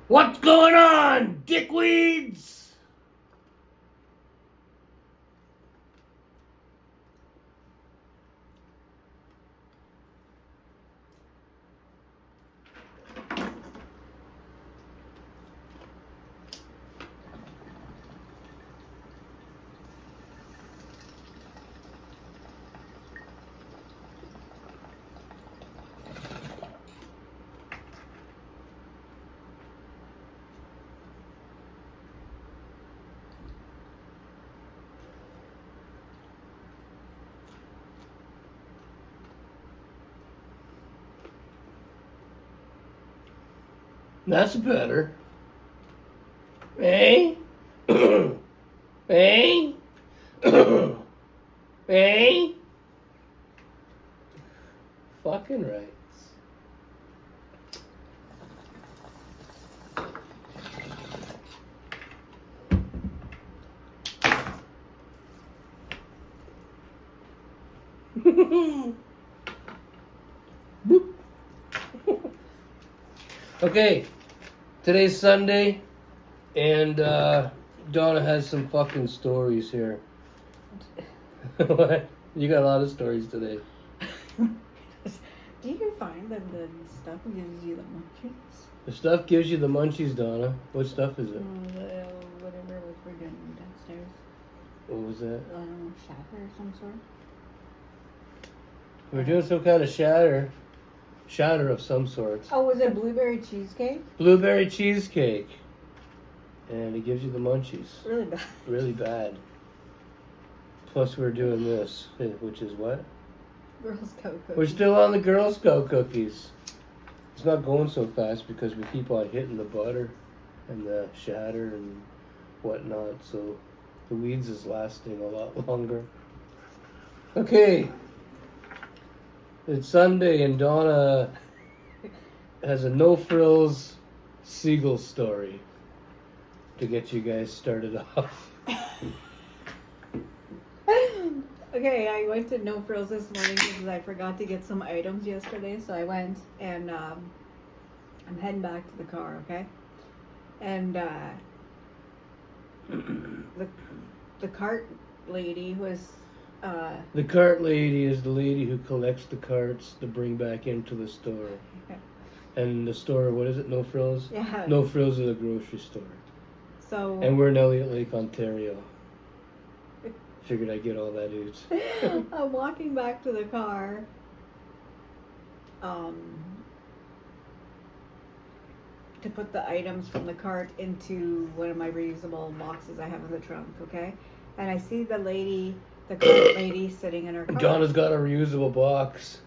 What's going on, dickweeds? That's better. Hey? Hey? Hey? Fucking rights. Boop. Okay. Today's Sunday, and Donna has some fucking stories here. What? You got a lot of stories today. Do you find that the stuff gives you the munchies? The stuff gives you the munchies, Donna. What stuff is it? Whatever it was we're doing downstairs. What was that? I don't know, shatter or some sort. We're doing some kind of shatter of some sort. Oh, was it blueberry cheesecake? Blueberry cheesecake. And it gives you the munchies. Really bad. Really bad. Plus we're doing this, which is what? Girl Scout cookies. We're still on the Girl Scout cookies. It's not going so fast because we keep on hitting the butter and the shatter and whatnot, so the weeds is lasting a lot longer. Okay. It's Sunday and Donna has a no-frills seagull story to get you guys started off. Okay, I went to No Frills this morning because I forgot to get some items yesterday, so I went and I'm heading back to the car, okay? And the cart lady was the cart lady is the lady who collects the carts to bring back into the store. Okay. And the store, what is it? No Frills? Yeah. No Frills is a grocery store. So. And we're in Elliot Lake, Ontario. Figured I'd get all that out. I'm walking back to the car. To put the items from the cart into one of my reusable boxes I have in the trunk, okay? And I see the lady, the cart lady sitting in her car. Donna's got a reusable box.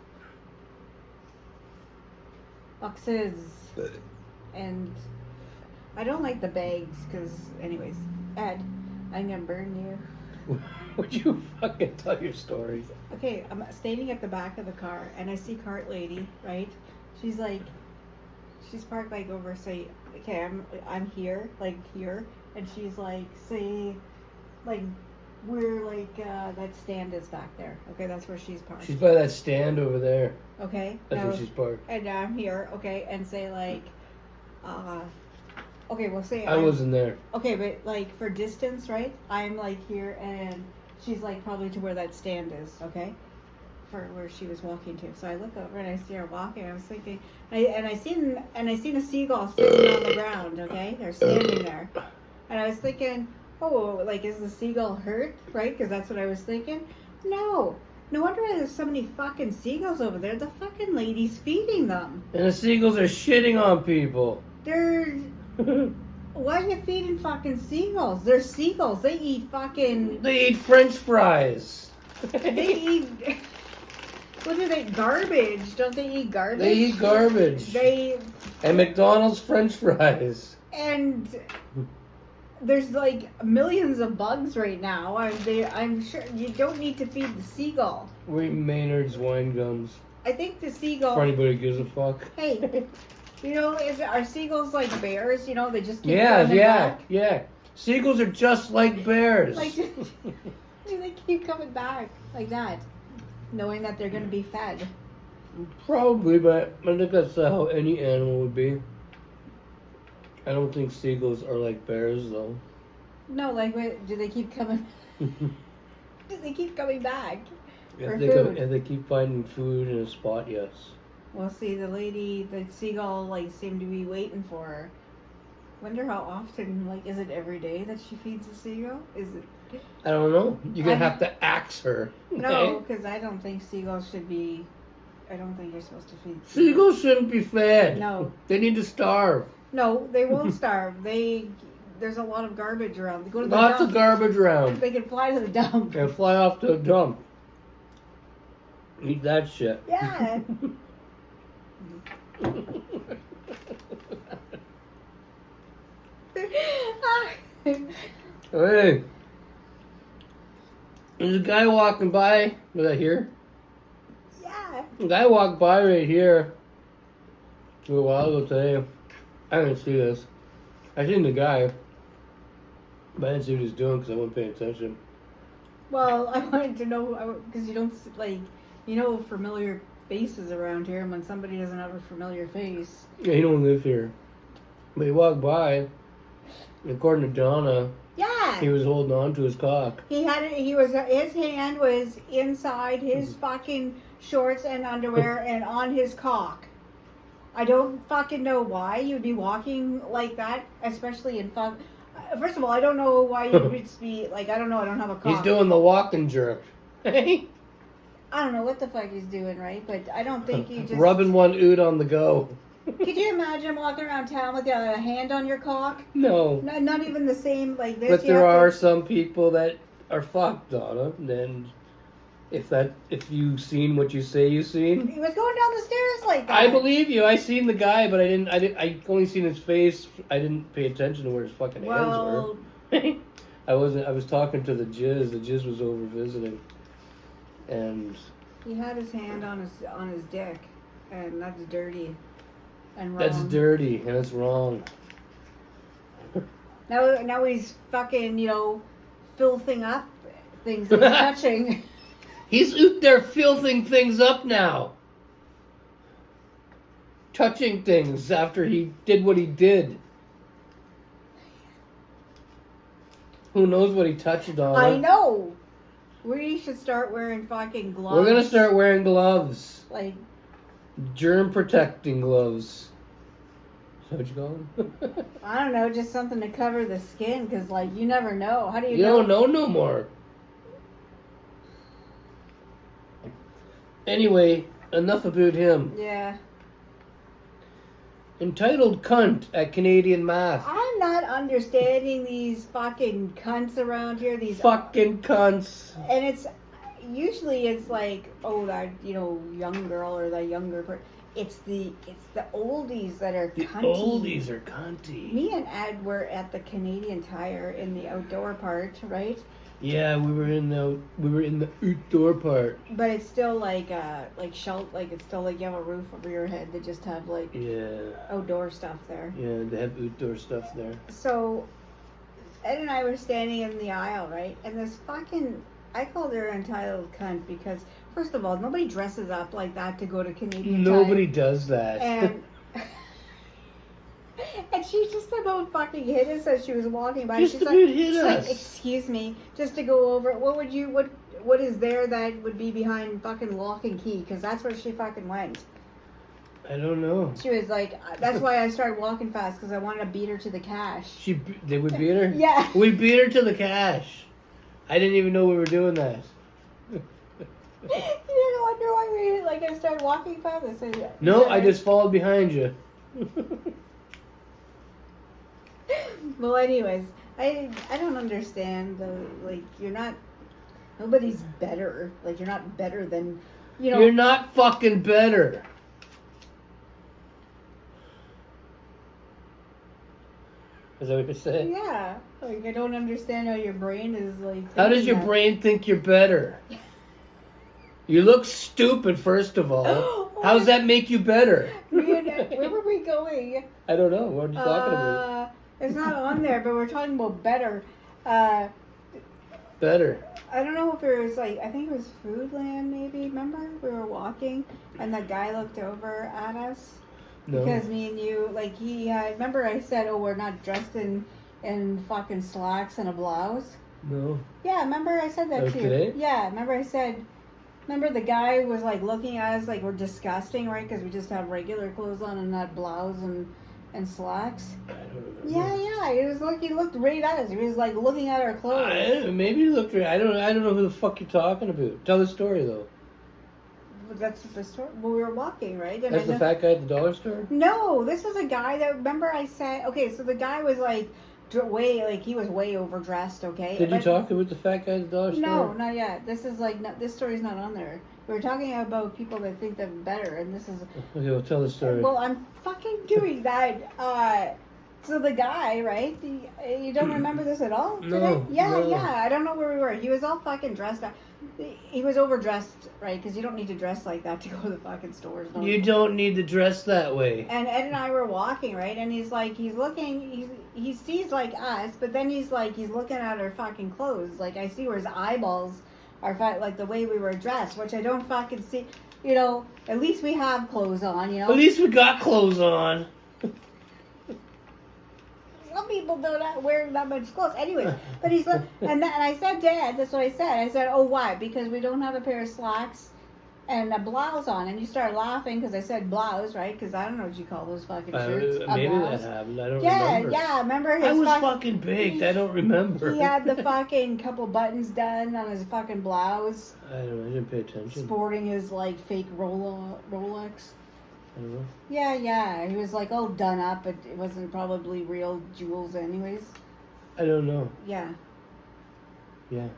Boxes. And I don't like the bags because, anyways, Ed, I'm going to burn you. Would you fucking tell your story? Okay, I'm standing at the back of the car and I see cart lady, right? She's parked like over, say, okay, I'm here, like here, and she's like, say, like where like that stand is back there. Okay, that's where she's parked. She's by that stand over there. Okay. That's where she's parked. And now I'm here, okay, and say like, okay, we'll say I wasn't there. Okay, but like for distance, right? I'm like here and she's like probably to where that stand is, okay? For where she was walking to. So I look over and I see her walking. I was thinking, I seen a seagull sitting on the ground, okay? They're standing there. And I was thinking, oh, like is the seagull hurt, right? Because that's what I was thinking. No wonder there's so many fucking seagulls over there. The fucking lady's feeding them. And the seagulls are shitting on people. They're... Why are you feeding fucking seagulls? They're seagulls. They eat fucking... They eat French fries. They eat... What do they... Garbage. Don't they eat garbage? They eat garbage. And McDonald's French fries. And there's like millions of bugs right now. I'm sure you don't need to feed the seagull. We Maynard's wine gums. I think the seagull... For anybody who gives a fuck. Hey... You know, are seagulls like bears? You know, they just keep going back? Yeah. Seagulls are just like bears. Like, Do they keep coming back like that, knowing that they're going to be fed? Probably, but I think that's how any animal would be. I don't think seagulls are like bears, though. No, like, do they keep coming? Do they keep coming back for If food? they keep finding food in a spot, yes. Well, see, the seagull, like, seemed to be waiting for her. Wonder how often, like, is it every day that she feeds the seagull? Is it? I don't know. You're gonna have to axe her. No, because I don't think seagulls should be. I don't think you're supposed to feed Seagulls shouldn't be fed. No. They need to starve. No, they won't starve. There's a lot of garbage around. They go to the Lots dump. of garbage around. They can fly to the dump. And fly off to a dump. Eat that shit. Yeah. Hey. There's a guy walking by. Was that here? Yeah. A guy walked by right here a little while ago today. I didn't see this. I seen the guy, but I didn't see what he was doing because I wasn't paying attention. Well, I wanted to know because you don't familiar faces around here, and when somebody doesn't have a familiar face. Yeah, he don't live here. But he walked by. According to Donna, Yeah. he was holding on to his cock. His hand was inside his fucking shorts and underwear and on his cock. I don't fucking know why you'd be walking like that, especially in First of all, I don't know why you would be like, I don't know, I don't have a cock. He's doing the walking jerk. I don't know what the fuck he's doing, right? But I don't think he just... Rubbing one oot on the go. Could you imagine walking around town with a hand on your cock? No. Not even the same like this. But there are some people that are fucked, Donna. And if you seen what you say you seen, He was going down the stairs like that. I believe you. I seen the guy, but I only seen his face. I didn't pay attention to where his fucking hands were. I was talking to the jizz. The jizz was over visiting, and he had his hand on his dick, and that's dirty and wrong. that's dirty and it's wrong. Now he's fucking, filthing up things that he's touching. He's out there filthing things up now. Touching things after he did what he did. Who knows what he touched on? I know. We should start wearing fucking gloves. We're gonna start wearing gloves. Like, Germ protecting gloves. Is that what you call them? I don't know, just something to cover the skin, because, like, you never know. How do you You know? don't know no more. Anyway, enough about him. Yeah. Entitled cunt at Canadian Math. I'm not understanding these fucking cunts around here. These Fucking cunts. And it's like, oh, that young girl or that younger person. It's the oldies that are The cunty. oldies are cunty. Me and Ed were at the Canadian Tire in the outdoor part, right? Yeah, we were in the outdoor part. But it's still like it's still like you have a roof over your head. They just have like outdoor stuff there. Yeah, they have outdoor stuff there. So Ed and I were standing in the aisle, right? And this I called her entitled cunt because, first of all, nobody dresses up like that to go to Canadian Nobody Tire. does that. And and she just about fucking hit us as she was walking by. Just She's about like, hit us. excuse me, just to go over. What is there that would be behind fucking lock and key? Because that's where she fucking went. I don't know. She was like, that's why I started walking fast, because I wanted to beat her to the cash. Did we beat her? Yeah. We beat her to the cash. I didn't even know we were doing that. You didn't wonder why I started walking fast? I said, No, I just followed behind you. Well, anyways, I don't understand nobody's better. Like, you're not better than, You're not fucking better. Is that what you're saying? Yeah. Like, I don't understand how your brain is like. How does your thinking brain think you're better? You look stupid, first of all. How does that make you better? that. Where were we going? I don't know. What are you talking about? It's not on there, but we're talking about better. Better. I don't know if it was like, I think it was Foodland maybe. Remember we were walking and that guy looked over at us No. because me and you, like he had. Remember I said, oh, we're not dressed in fucking slacks and a blouse. No. Yeah, remember I said that to you. Okay. Yeah, remember I said. Remember the guy was like looking at us like we're disgusting, right? Because we just have regular clothes on and not blouse and slacks. I don't remember. Yeah. He looked right at us. He was like looking at our clothes. Maybe he looked right. I don't know who the fuck you're talking about. Tell the story though. That's the story. Well, we were walking, right? And That's the fat guy at the dollar store? No, this was a guy that, remember I said, okay, so the guy was like he was way overdressed, okay? Did you talk about the fat guy at the dollar store? No, not yet. This is like, this story's not on there. We were talking about people that think they're better, and this is... Okay, well, tell the story. Well, I'm fucking doing that. So the guy, right? You don't remember this at all? No. Yeah, No. yeah. I don't know where we were. He was all fucking dressed up. He was overdressed, right? Because you don't need to dress like that to go to the fucking stores. No. You don't need to dress that way. And Ed and I were walking, right? And he's looking, he sees like us, but then he's looking at our fucking clothes. Like I see where his eyeballs are like the way we were dressed, which I don't fucking see. You know, at least we have clothes on, you know? At least we got clothes on. Some people don't wear that much clothes. Anyways, but he's like, and I said, Dad, that's what I said. I said, oh, why? Because we don't have a pair of slacks and a blouse on. And you started laughing because I said blouse, right? Because I don't know what you call those fucking shirts. Maybe blouse. that happened. I don't Yeah, remember. yeah. Remember his I was fucking baked. I don't remember. He had the fucking couple buttons done on his fucking blouse. I didn't pay attention. Sporting his like fake Rolex. I don't know. Yeah. He was like all done up, but it wasn't probably real jewels anyways. I don't know. Yeah. Yeah.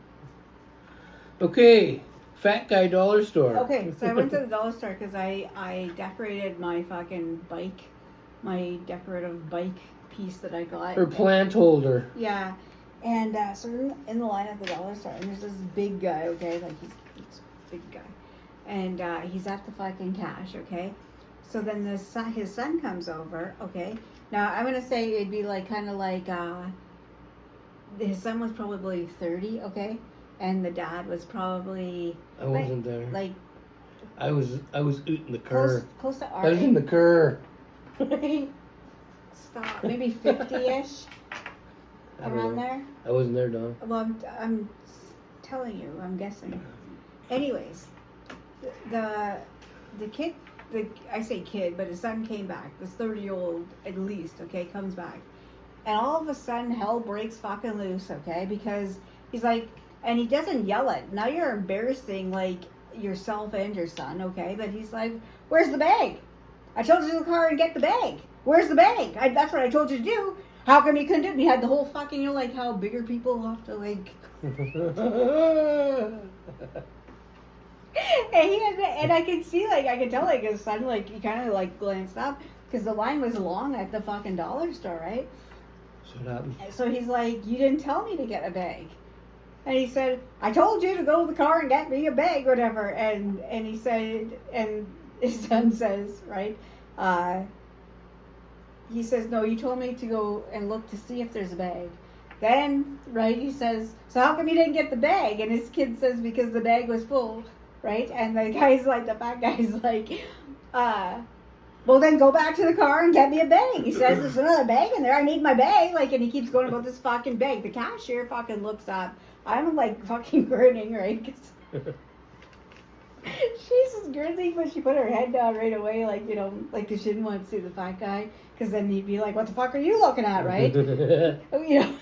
Okay. Fat guy dollar store. Okay, so I went to the dollar store because I decorated my fucking bike, my decorative bike piece that I got. Or plant holder. Yeah. And so we're in the line at the dollar store, and there's this big guy, okay? Like, he's a big guy. And he's at the fucking cash, okay? So then his son comes over, okay? Now, I'm going to say it'd be like, kind of like, his son was probably 30, okay? And the dad was probably... I wasn't there. Like... I was out in the car. Close to I was in the car. Stop. Maybe 50-ish. Around there. I wasn't there, Don. Well, I'm telling you. I'm guessing. Anyways, the kid... I say kid, but his son came back. This 30-year-old, at least, okay, comes back. And all of a sudden, hell breaks fucking loose, okay? Because he's like... And he doesn't yell it. Now you're embarrassing, like, yourself and your son, okay? But he's like, where's the bag? I told you to the car and get the bag. Where's the bag? That's what I told you to do. How come you couldn't do it? And he had the whole fucking, you know, like how bigger people have to, like... and I could see, like, I could tell, like, his son, like, he kind of, like, glanced up. Because the line was long at the fucking dollar store, right? So what happened? So he's like, you didn't tell me to get a bag. And he said, I told you to go to the car and get me a bag, whatever. And he said, and his son says, right? He says, no, you told me to go and look to see if there's a bag. Then, right, he says, so how come you didn't get the bag? And his kid says, because the bag was full, right? And the guy's like, the fat guy's like, well, then go back to the car and get me a bag. He says, there's another bag in there. I need my bag. Like, and he keeps going about this fucking bag. The cashier fucking looks up. I'm like fucking grinning, right? She's just grinning, but she put her head down right away, like, you know, like, because she didn't want to see the fat guy. Because then he'd be like, what the fuck are you looking at, right? You know?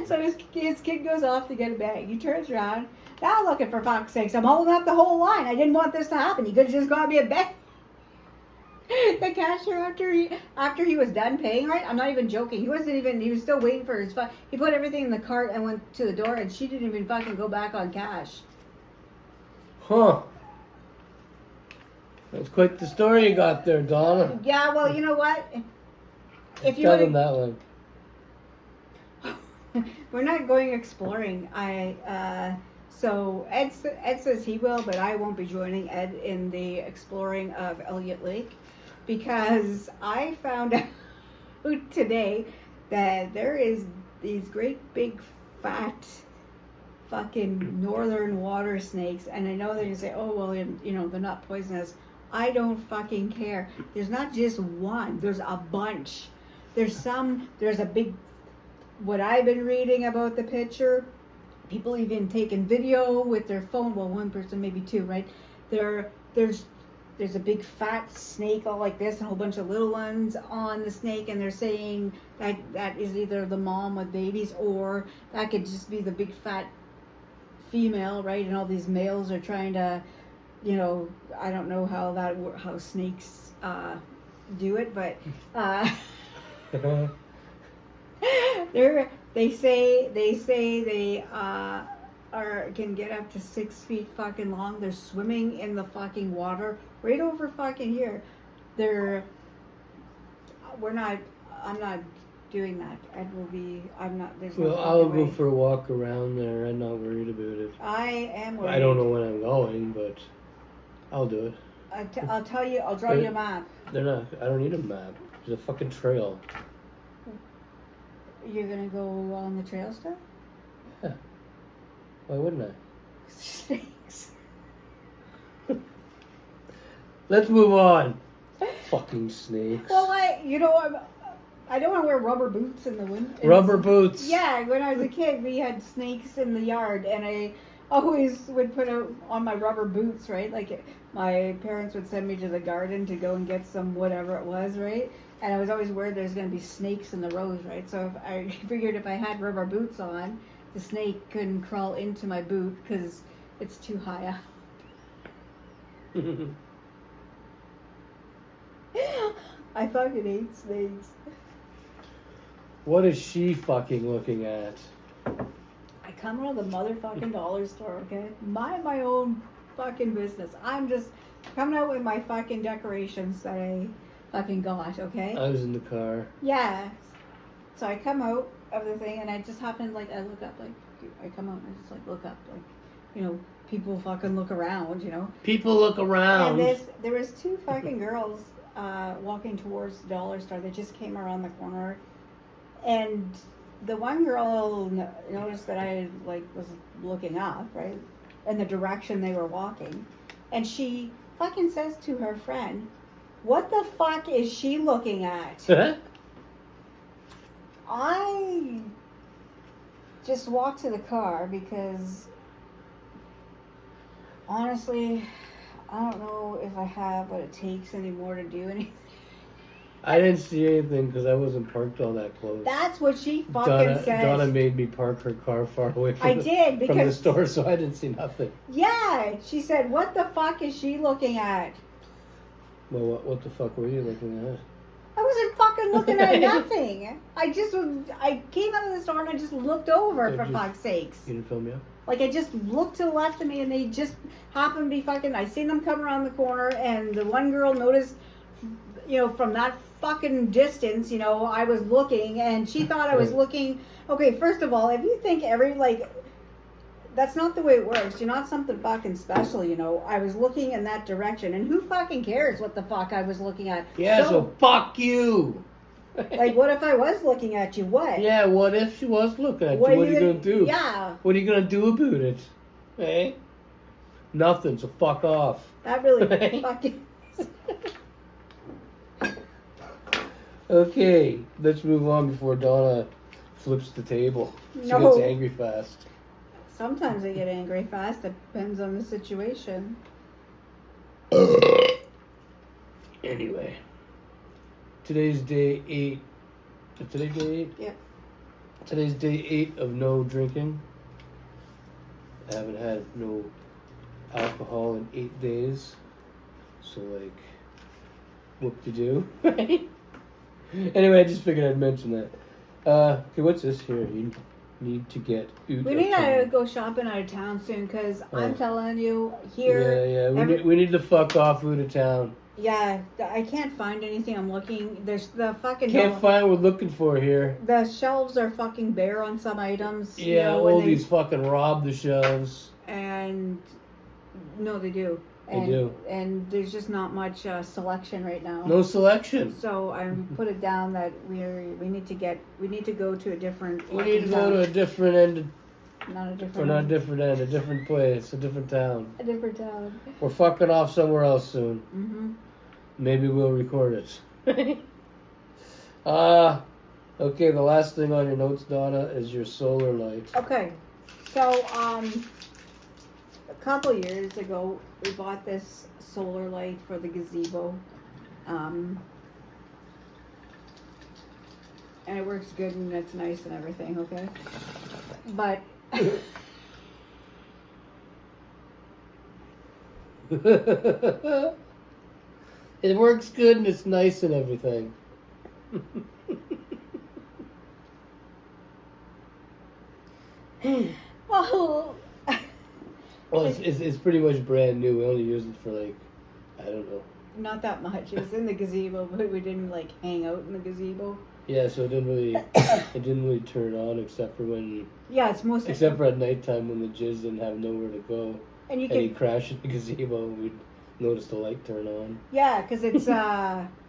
So his kid goes off to get a bag. He turns around. Now looking, for fuck's sakes, I'm holding up the whole line. I didn't want this to happen. You could have just got me a bag. The cashier, after he was done paying, right? I'm not even joking. He was still waiting for his phone. He put everything in the cart and went to the door, and she didn't even fucking go back on cash. Huh. That's quite the story you got there, Donna. Yeah, well, you know what? If you Tell them that one. We're not going exploring. So Ed says he will, but I won't be joining Ed in the exploring of Elliot Lake. Because I found out today that there is these great big fat fucking northern water snakes, and I know they're gonna say, oh well, you know, they're not poisonous. I don't fucking care. There's not just one. There's a bunch. There's a big, what I've been reading about the picture, people even taking video with their phone. Well, one person, maybe two, right? There's a big fat snake all like this, and a whole bunch of little ones on the snake, and they're saying that is either the mom with babies, or that could just be the big fat female, right? And all these males are trying to, you know, I don't know how snakes do it, but they say they can get up to 6 feet fucking long. They're swimming in the fucking water right over fucking here. I'm not doing that. There's no Well, I'll fucking go way. for a walk around there. I'm not worried about it. I am worried. I don't know when I'm going, but I'll do it. I'll tell you, I'll draw you a map. I don't need a map. There's a fucking trail. You're gonna go on the trail stuff? Yeah. Why wouldn't I? Snakes. Let's move on. Fucking snakes. Well, I don't want to wear rubber boots in the winter. Rubber boots. Yeah, when I was a kid, we had snakes in the yard, and I always would put on my rubber boots, right? Like, my parents would send me to the garden to go and get some whatever it was, right? And I was always worried there's going to be snakes in the rows, right? So I figured if I had rubber boots on, the snake couldn't crawl into my boot because it's too high up. I fucking hate snakes. What is she fucking looking at? I come out of the motherfucking dollar store, okay? Mind my own fucking business. I'm just coming out with my fucking decorations that I fucking got, okay? I was in the car. Yeah. So I come out of the thing, and I just happen, like, I look up, like, I come out and I just, like, look up, like, you know, people fucking look around, you know? People look around. And there was two fucking girls walking towards the dollar store. They just came around the corner, and the one girl noticed that I was looking up, right, in the direction they were walking, and she fucking says to her friend, "What the fuck is she looking at?" I just walked to the car because honestly, I don't know if I have what it takes anymore to do anything. I didn't see anything because I wasn't parked all that close. That's what she fucking says. Donna made me park her car far away from from the store, so I didn't see nothing. Yeah, she said, "What the fuck is she looking at?" Well, what the fuck were you looking at? I wasn't fucking looking at nothing. I came out of the store and I just looked over, for fuck's sakes. You didn't film me up? Like, I just looked to the left of me, and they just happened to be fucking, I seen them come around the corner, and the one girl noticed, you know, from that fucking distance, you know, I was looking, and she thought I was looking. Okay, first of all, if you think that's not the way it works. You're not something fucking special, you know. I was looking in that direction, and who fucking cares what the fuck I was looking at? Yeah, so fuck you. Like, what if I was looking at you? What? Yeah, what if she was looking at you? What are you going to do? Yeah. What are you going to do about it? Eh? Nothing, so fuck off. That really fucking... Okay, let's move on before Donna flips the table. She No. gets angry fast. Sometimes I get angry fast. Depends on the situation. Anyway. Today's day 8. Is today day 8? Yeah. Today's day 8 of no drinking. I haven't had no alcohol in 8 days. So, like, whoop-de-doo. Anyway, I just figured I'd mention that. Okay, what's this here? You need to get out We need to go shopping out of town soon, because I'm telling you, here... Yeah, we need to fuck off out of town. Yeah, I can't find anything. I'm looking. There's the fucking... Can't find what we're looking for here. The shelves are fucking bare on some items. Yeah, you know, Aldi's fucking rob the shelves. And... No, they do. They do. And there's just not much selection right now. No selection. So I put it down that we need to go to a different... We need to go to a different end Not a different We're not end. different end, a different place, a different town. A different town. We're fucking off somewhere else soon. Mm-hmm. Maybe we'll record it. Okay, the last thing on your notes, Donna, is your solar light. Okay. So, a couple years ago, we bought this solar light for the gazebo. And it works good and it's nice and everything, okay? But it works good and it's nice and everything. well, Well, it's pretty much brand new. We only use it for like, I don't know. not that much. It was in the gazebo, but we didn't like hang out in the gazebo. Yeah, so it didn't really turn on except for at nighttime when the jizz didn't have nowhere to go. And you And he can, crashed in the gazebo. We'd notice the light turn on. yeah, because it's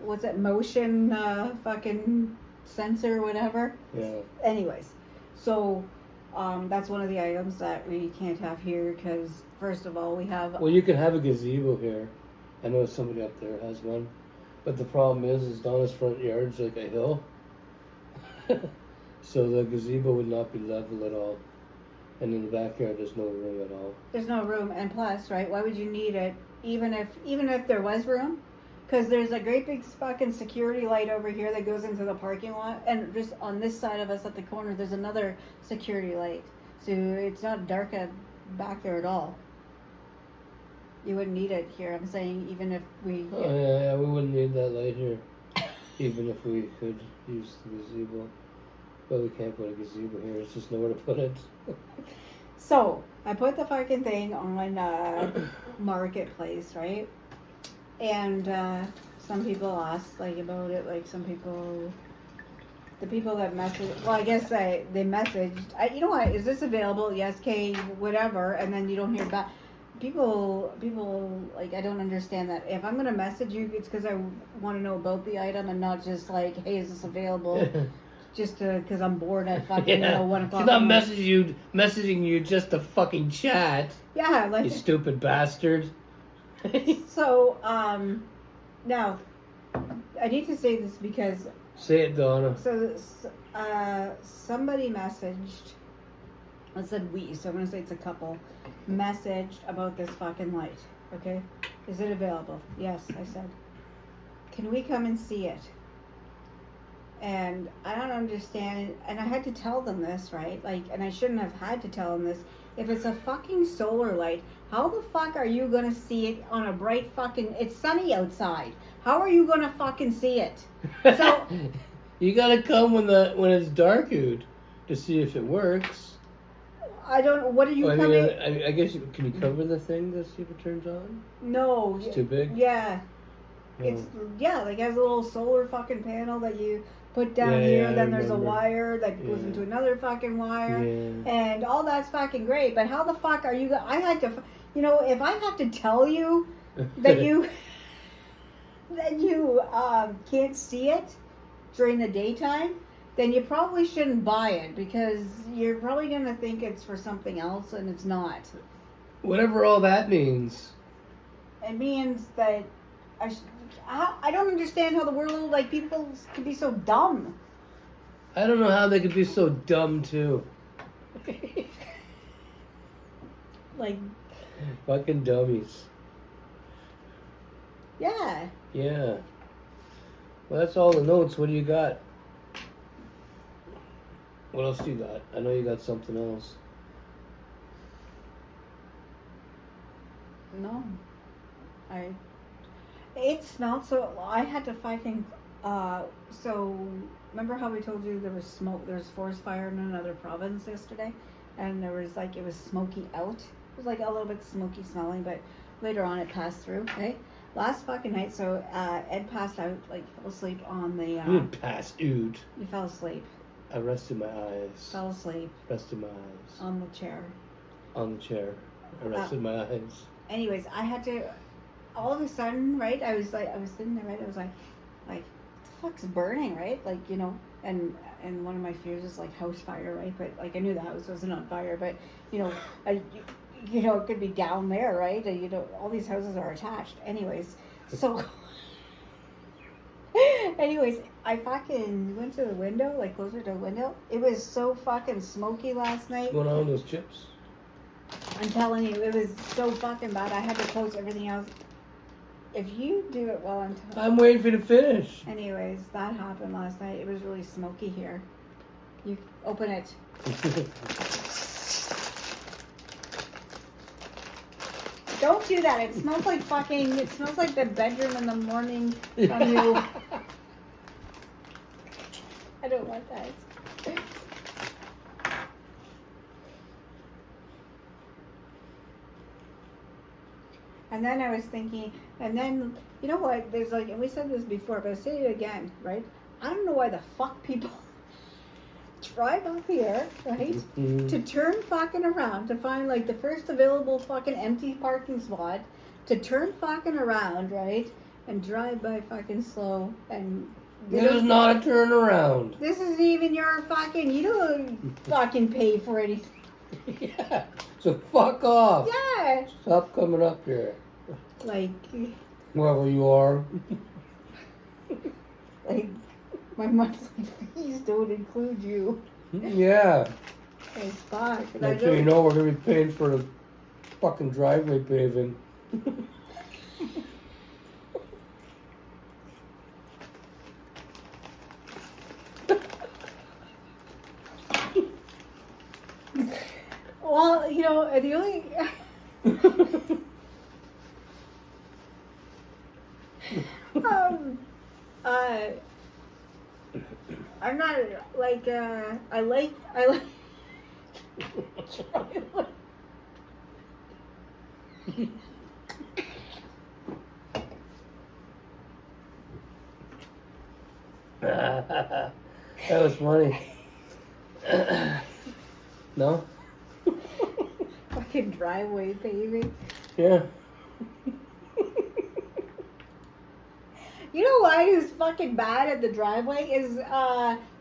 what's it, motion fucking sensor, whatever. Yeah. Anyways, so that's one of the items that we can't have here because first of all we have. Well, you can have a gazebo here. I know somebody up there has one, but the problem is Donna's front yard's like a hill, so the gazebo would not be level at all, and in the backyard there's no room at all. There's no room, and plus, right? Why would you need it? Even if there was room, because there's a great big fucking security light over here that goes into the parking lot, and just on this side of us at the corner, there's another security light, so it's not dark back there at all. You wouldn't need it here. I'm saying even if we. Oh yeah, we wouldn't need that light here, even if we could use the gazebo. But we can't put a gazebo here. It's just nowhere to put it. So I put the fucking thing on Marketplace, right? And some people asked like about it. Like some people, the people that messaged. Well, I guess they messaged. You know what? Is this available? Yes, K, whatever. And then you don't hear back. People like, I don't understand that. If I'm gonna message you, it's because I want to know about the item and not just like, hey, is this available? Just because I'm bored at fucking 1 o'clock. She's not messaging you just to fucking chat. Yeah, like You stupid bastard. so. Now, I need to say this because. Say it, Donna. So, somebody messaged. I said we, so I'm gonna say it's a couple. Messaged about this fucking light. Okay, is it available? Yes, I said. Can we come and see it? And I don't understand. And I had to tell them this, right? Like, and I shouldn't have had to tell them this. If it's a fucking solar light, how the fuck are you gonna see it on a bright fucking? It's sunny outside. How are you gonna fucking see it? So you gotta come when it's dark out to see if it works. I don't. What are you Well, coming? I guess can you cover the thing to see if it turns on? No. It's too big. Yeah. No. It's like it has a little solar fucking panel that you put down here. Then there's a wire that goes into another fucking wire, and all that's fucking great. But how the fuck are you? I had to, if I have to tell you that you can't see it during the daytime, then you probably shouldn't buy it because you're probably gonna think it's for something else, and it's not. Whatever all that means. It means that I don't understand how the world, like, people could be so dumb. I don't know how they could be so dumb too. Like, fucking dummies. Yeah. Yeah. Well, that's all the notes. What do you got? What else do you got? I know you got something else. No. It smelled so. I had to fucking. So remember how we told you there was smoke? There was forest fire in another province yesterday, and there was like, it was smoky out. It was like a little bit smoky smelling, but later on it passed through. Okay. Last fucking night, so Ed passed out, like fell asleep on the. You passed out. You fell asleep. I rested my eyes. Fell asleep. Rested my eyes. On the chair. On the chair. I rested my eyes. Anyways, I had to. All of a sudden, right? I was sitting there, right? I was like, the fuck's burning, right? Like, and one of my fears is like house fire, right? But like I knew the house wasn't on fire, but you know, it could be down there, right? And, all these houses are attached. Anyways, so. Anyways, I fucking went to the window, like closer to the window. It was so fucking smoky last night. What's going on with those chips? I'm telling you, it was so fucking bad. I had to close everything else. If you do it while I'm waiting for you to finish. Anyways, that happened last night. It was really smoky here. You open it. Don't do that. It smells like it smells like the bedroom in the morning from you. I don't want that. And then I was thinking, and then, you know what, there's like, and we said this before, but I'll say it again, right? I don't know why the fuck people drive up here, right? Mm-hmm. To turn fucking around, to find like the first available fucking empty parking spot, to turn fucking around, right? And drive by fucking slow, and... This is not a turnaround. This isn't even your fucking, you don't fucking pay for anything. Yeah, so fuck off. Yeah. Stop coming up here. Like... Whoever you are. Like, my monthly fees don't include you. Yeah. Hey, fuck. Next thing you know, we're going to be paying for the fucking driveway paving. Well, the only... I'm not, like, I like... That was funny. No? Fucking driveway paving. Yeah. You know why it was fucking bad at the driveway is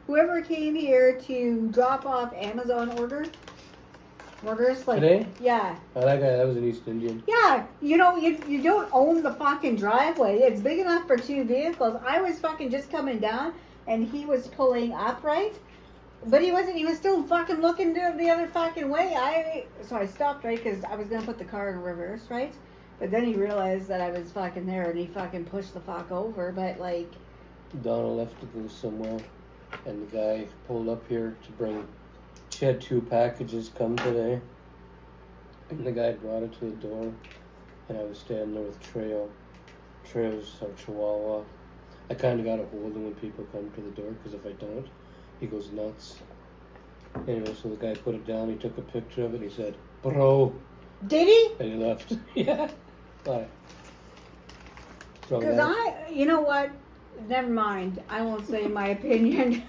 whoever came here to drop off Amazon orders like Today? Yeah. Oh, that was an East Indian. Yeah, you don't own the fucking driveway. It's big enough for 2 vehicles. I was fucking just coming down and he was pulling up, right? But he wasn't. He was still fucking looking the other fucking way. So I stopped, right? Because I was gonna put the car in reverse, right? But then he realized that I was fucking there, and he fucking pushed the fuck over. But like, Donna left to go somewhere, and the guy pulled up here to bring. She had 2 packages come today, and the guy brought it to the door, and I was standing there with Treo. Treo's our Chihuahua. I kind of got to hold him when people come to the door, because if I don't, he goes nuts. Anyway, so the guy put it down, he took a picture of it, he said, "Bro." did he? And he left. Yeah. Bye. Because you know what? Never mind. I won't say my opinion.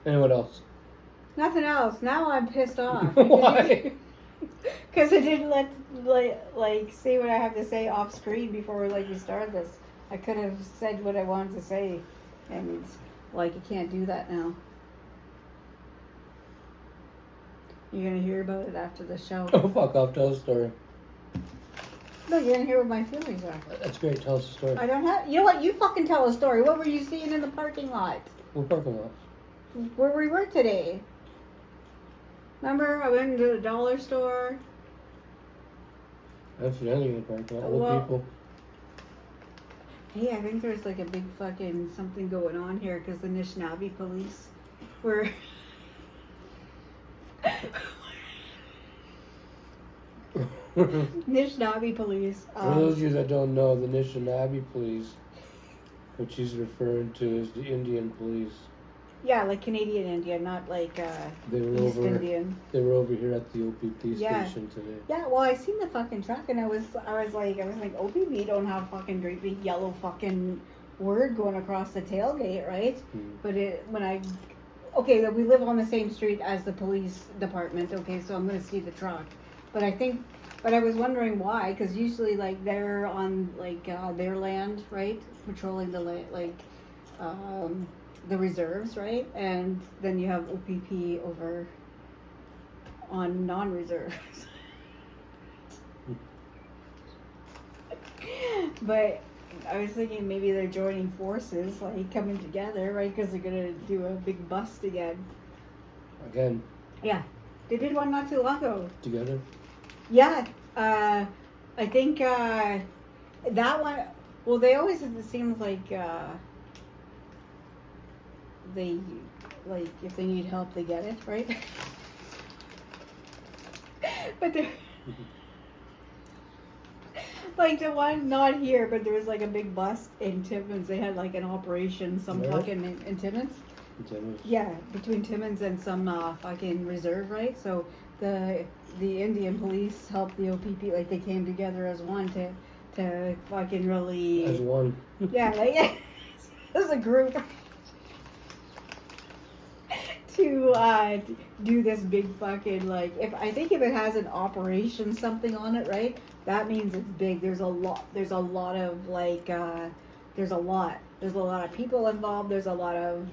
Anyone else? Nothing else. Now I'm pissed off. Why? Because I didn't like say what I have to say off screen before we started this. I could have said what I wanted to say, and you can't do that now. You're gonna hear about it after the show. Oh, fuck off. Tell us a story. No, you're gonna hear what my feelings are. That's great. Tell us a story. I don't have. You know what? You fucking tell a story. What were you seeing in the parking lot? What parking lot? Where we were today. Remember, I went into the dollar store. That's the anything in the parking lot. Old Well, people. Hey, I think there's a big fucking something going on here because the Anishinaabe police were. Anishinaabe police. For those of you that don't know, the Anishinaabe police, which he's referring to as the Indian police. Yeah, like Canadian Indian, not like They were East Indian. They were over here at the OPP Yeah. station today. Yeah, well, I seen the fucking truck and I was like, OPP don't have fucking great big yellow fucking word going across the tailgate, right? But okay, we live on the same street as the police department. Okay, so I'm gonna see the truck, but I think But I was wondering why, because usually like they're on like their land, right, patrolling the the reserves, right, and then you have OPP over on non-reserves. But I was thinking maybe they're joining forces, like coming together, right, because they're gonna do a big bust again. Again. Yeah, they did one not too long ago. Together. Yeah, I think that one. Well, they always it seems like they like if they need help, they get it, right? But they're like the one not here, but there was like a big bust in Timmins. They had like an operation, some Really? fucking in Timmins. Timmins. Yeah, between Timmins and some fucking reserve, right? So the Indian police helped the OPP, like they came together as one to fucking really. As one. Yeah, like as a group to do this big fucking like if it has an operation something on it, right? That means it's big. There's a lot of like there's a lot of people involved. There's a lot of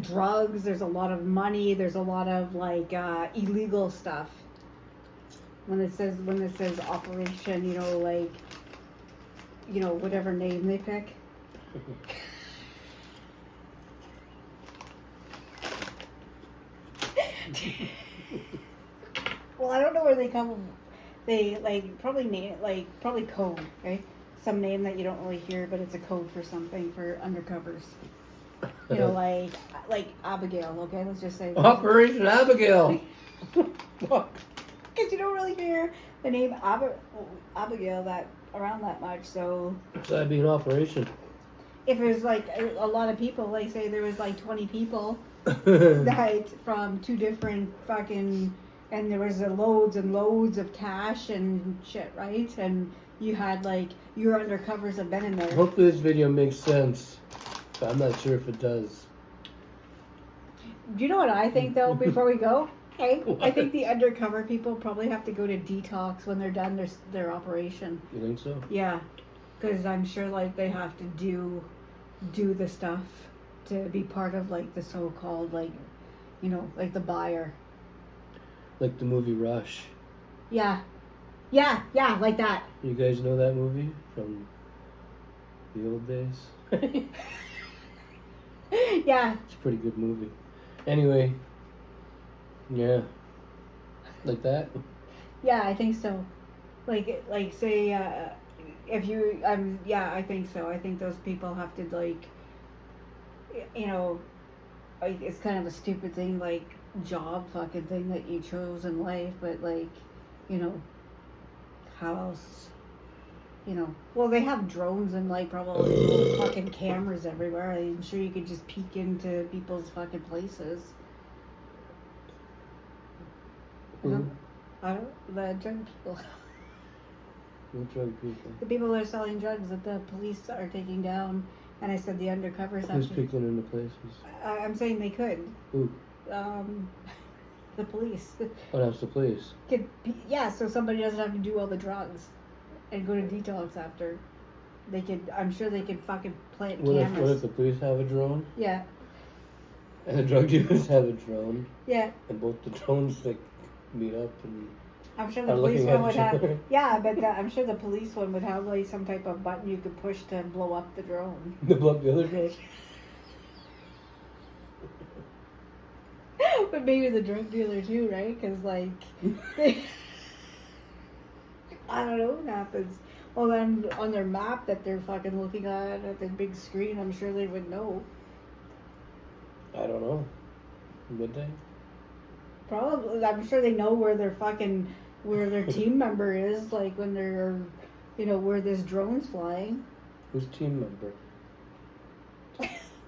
drugs. There's a lot of money. There's a lot of like illegal stuff. When it says operation, like whatever name they pick. Well, I don't know where they come. They like probably name it like probably code, right? Some name that you don't really hear, but it's a code for something for undercovers. Like Abigail. Okay, let's just say Operation Abigail. Fuck. Because you don't really hear the name Abigail that around that much. So That'd be an operation. if it was like a lot of people, like say there was like 20 people that from 2 different fucking, and there was loads and loads of cash and shit, right? And you had like your undercovers have been in there. Hopefully this video makes sense, but I'm not sure if it does. Do you know what I think though? Before we go, hey, I think the undercover people probably have to go to detox when they're done their operation. You think so? Yeah, because I'm sure like they have to do the stuff to be part of like the so-called like like the buyer. Like the movie Rush. Yeah, like that. You guys know that movie from the old days? Yeah. It's a pretty good movie. Anyway, yeah, like that. Yeah, I think so. Like say if you I think so. I think those people have to like like it's kind of a stupid thing like job fucking thing that you chose in life, but like how else well they have drones and like probably little fucking cameras everywhere. I'm sure you could just peek into people's fucking places. Who? The drug people. What drug people? The people that are selling drugs that the police are taking down. And I said the undercovers have Who's to. peeking into places? I'm saying they could. Who? The police. Oh, that's the police. Yeah, so somebody doesn't have to do all the drugs and go to detox after. They could. I'm sure they could fucking plant cameras. What if the police have a drone? Yeah. And the drug dealers have a drone? Yeah. And both the drones like meet up and. I'm sure the are police looking one at would each have. other. Yeah, but I'm sure the police one would have like some type of button you could push to blow up the drone. The blow up the other drone? But maybe the drug dealer too, right? Because like, I don't know what happens. Well, then on their map that they're fucking looking at the big screen, I'm sure they would know. I don't know. Would they? Probably. I'm sure they know where their team member is, like when they're, where this drone's flying. Who's team member?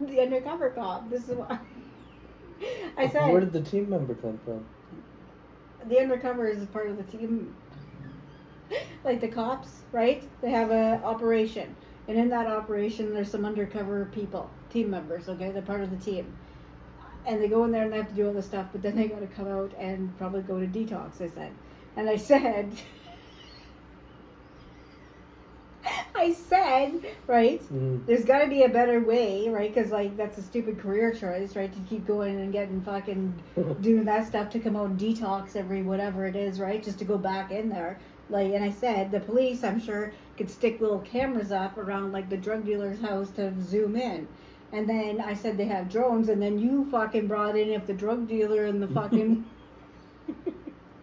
The undercover cop. This is what I said. Where did the team member come from? The undercover is a part of the team. Like the cops, right? They have a operation. And in that operation, there's some undercover people, team members, okay? They're part of the team. And they go in there and they have to do all this stuff, but then they got to come out and probably go to detox, I said. And I said, right, there's got to be a better way, right? Because, like, that's a stupid career choice, right? To keep going and getting fucking doing that stuff to come out and detox every whatever it is, right? Just to go back in there. Like, and I said, the police, I'm sure, could stick little cameras up around, like, the drug dealer's house to zoom in. And then I said they have drones, and then you fucking brought in if the drug dealer and the fucking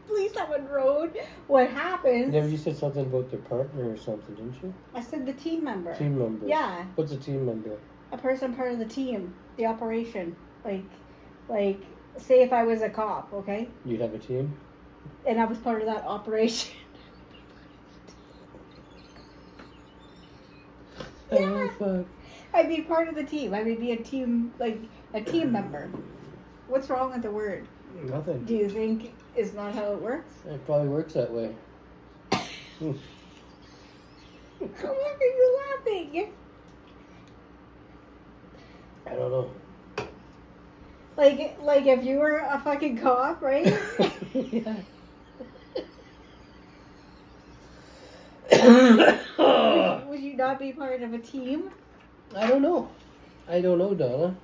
police have a drone, what happens? Yeah, you said something about their partner or something, didn't you? I said the team member. Team member. Yeah. What's a team member? A person part of the team, the operation. Like, say if I was a cop, okay? You'd have a team? And I was part of that operation. Yeah. Yeah. Oh, fuck. I'd be part of the team. I would be a team, like, a team member. What's wrong with the word? Nothing. Do you think is not how it works? It probably works that way. Why are you laughing? I don't know. Like if you were a fucking cop, right? Yeah. Would you not be part of a team? I don't know. I don't know, Donna.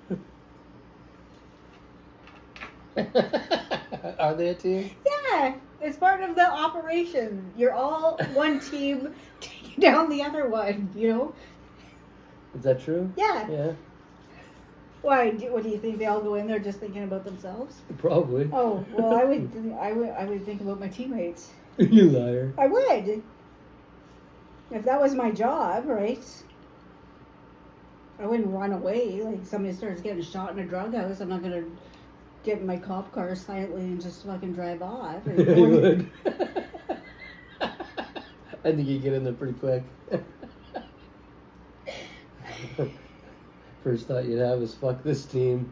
Are they a team? Yeah, it's part of the operation. You're all one team taking down the other one, you know? Is that true? Yeah. Yeah. Why? What do you think? They all go in there just thinking about themselves? Probably. Oh, well, I would think about my teammates. You liar. I would. If that was my job, right? I wouldn't run away. Like, somebody starts getting shot in a drug house, I'm not going to get in my cop car silently and just fucking drive off. You would. I think you get in there pretty quick. First thought you'd have is fuck this team.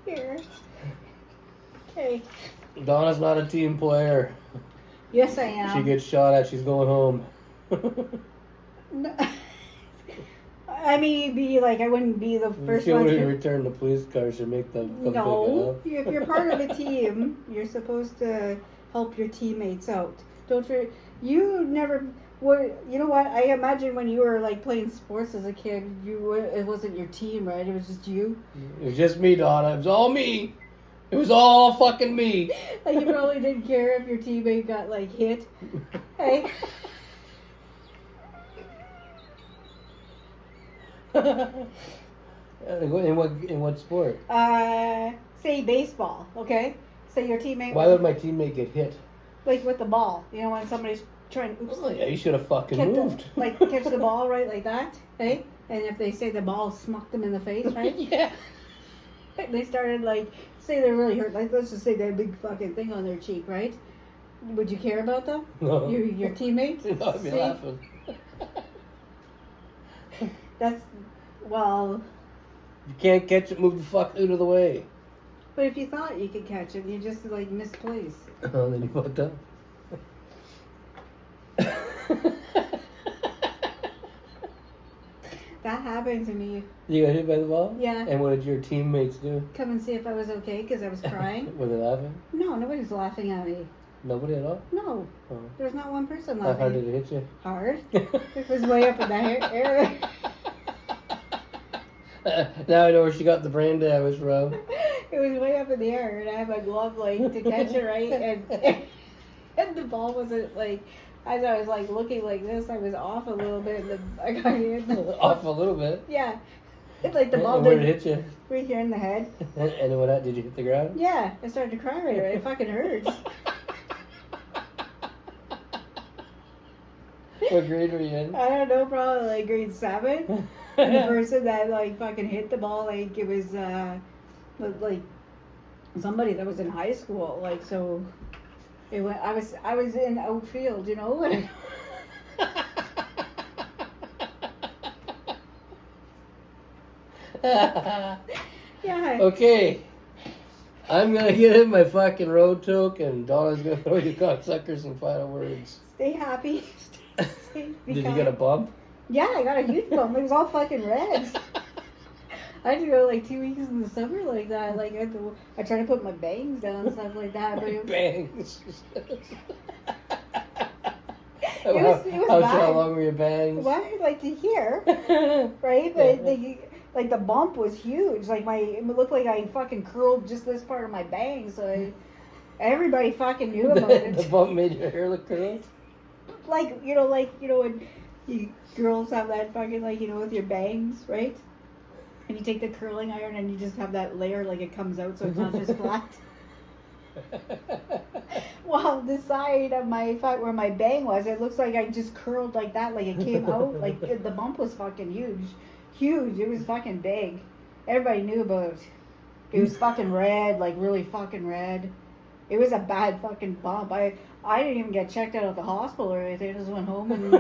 Here. Okay. Donna's not a team player. Yes, I am. She gets shot at, she's going home. No. I mean, I wouldn't be the first She one wouldn't to... return the police car, she'd make them come No, pick if you're part of a team, you're supposed to help your teammates out. Don't you never... You know what? I imagine when you were like playing sports as a kid, it wasn't your team, right? It was just you. It was just me, Donna. It was all me. It was all fucking me. Like, you probably didn't care if your teammate got like hit. Hey. In what sport? Say baseball, okay? Say your teammate. Why would my teammate get hit? Like with the ball, you know, when somebody's trying. Oops. Oh, yeah, you should have fucking moved. Catch the ball right like that, hey? And if they say the ball smucked them in the face, right? Yeah. They started like, say they're really hurt. Like, let's just say they had a big fucking thing on their cheek, right? Would you care about them? No. Your teammate? No, I'd be laughing. Well. You can't catch it, move the fuck out of the way. But if you thought you could catch it, you just like misplaced. Oh, then you fucked up. That happened to me. You got hit by the ball? Yeah. And what did your teammates do? Come and see if I was okay because I was crying. Were they laughing? No, nobody's laughing at me. Nobody at all? No. Oh. There's not one person How laughing. hard did it hit you? Hard. It was way up in the air. Now I know where she got the brain damage from. It was way up in the air, and I had my glove like to catch it right, and the ball wasn't like. As I was like looking like this, I was off a little bit, and I got hit. Off a little bit. Yeah, it's like the ball And where did it hit you? right here in the head. And then what? Did you hit the ground? Yeah, I started to cry right away. It fucking hurts. What grade were you in? I don't know, probably like grade 7. And the person that like fucking hit the ball, like it was like somebody that was in high school, like so. It went. I was in outfield, you know. Yeah. Okay. I'm gonna get in my fucking road toke, and Donna's gonna throw you cocksuckers some final words. Stay happy. Stay safe. Did you get a bump? Yeah, I got a huge bump. It was all fucking red. I had to go like 2 weeks in the summer like that. Like I tried to put my bangs down and stuff like that, but it, Bangs. it was How bad. long were your bangs? Why? Like to here, right? But like the bump was huge. Like it looked like I fucking curled just this part of my bangs. So everybody fucking knew about it. The bump made your hair look curled? Like when girls have that fucking with your bangs, right? And you take the curling iron and you just have that layer like it comes out so it's not just flat. Well, the side of where my bang was, it looks like I just curled like that, like it came out, like the bump was fucking huge. It was fucking big. Everybody knew about it. It was fucking red, like really fucking red. It was a bad fucking bump. I didn't even get checked out at the hospital or anything. I just went home and.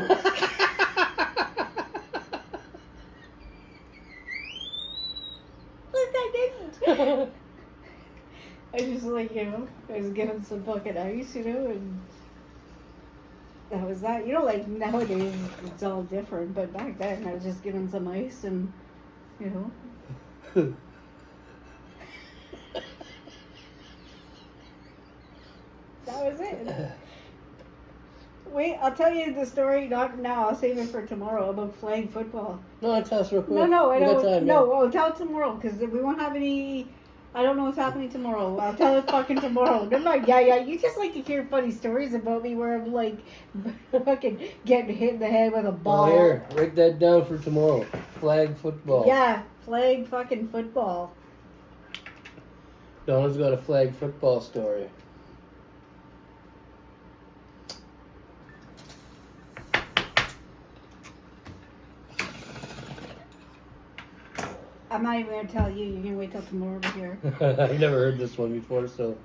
I didn't. I just I was given some fucking ice, and that was that. Nowadays it's all different, but back then I was just given some ice and, that was it. Wait, I'll tell you the story, not now, I'll save it for tomorrow, about flag football. No, tell us real quick. No, I don't. Time, no, I'll tell it tomorrow, because we won't have any. I don't know what's happening tomorrow. I'll tell it fucking tomorrow. Never mind. Yeah. You just like to hear funny stories about me where I'm like fucking getting hit in the head with a ball. Oh, here, write that down for tomorrow. Flag football. Yeah, flag fucking football. Donna's got a flag football story. I'm not even going to tell you. You're going to wait till tomorrow to hear. I've never heard this one before, so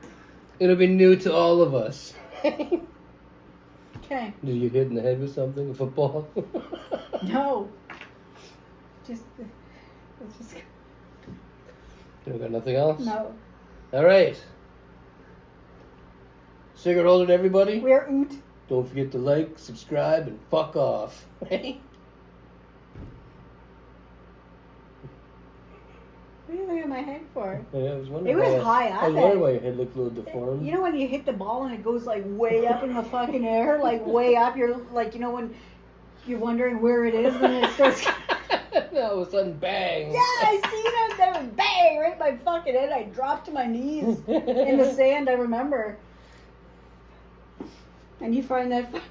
it'll be new to all of us. Okay. Did you hit in the head with something? A football? No. Let's just. You got nothing else? No. All right. Cigarette holder to everybody. We're oot. Don't forget to like, subscribe, and fuck off. What are you looking at my head for? Yeah, I was wondering. It was high up. I was wondering why your head looked a little deformed. You know when you hit the ball and it goes like way up in the fucking air, like way up. You're like, when you're wondering where it is, and it starts. All of a sudden, bang! Yeah, I seen it. There was bang right in my fucking head. I dropped to my knees in the sand. I remember. And you find that funny?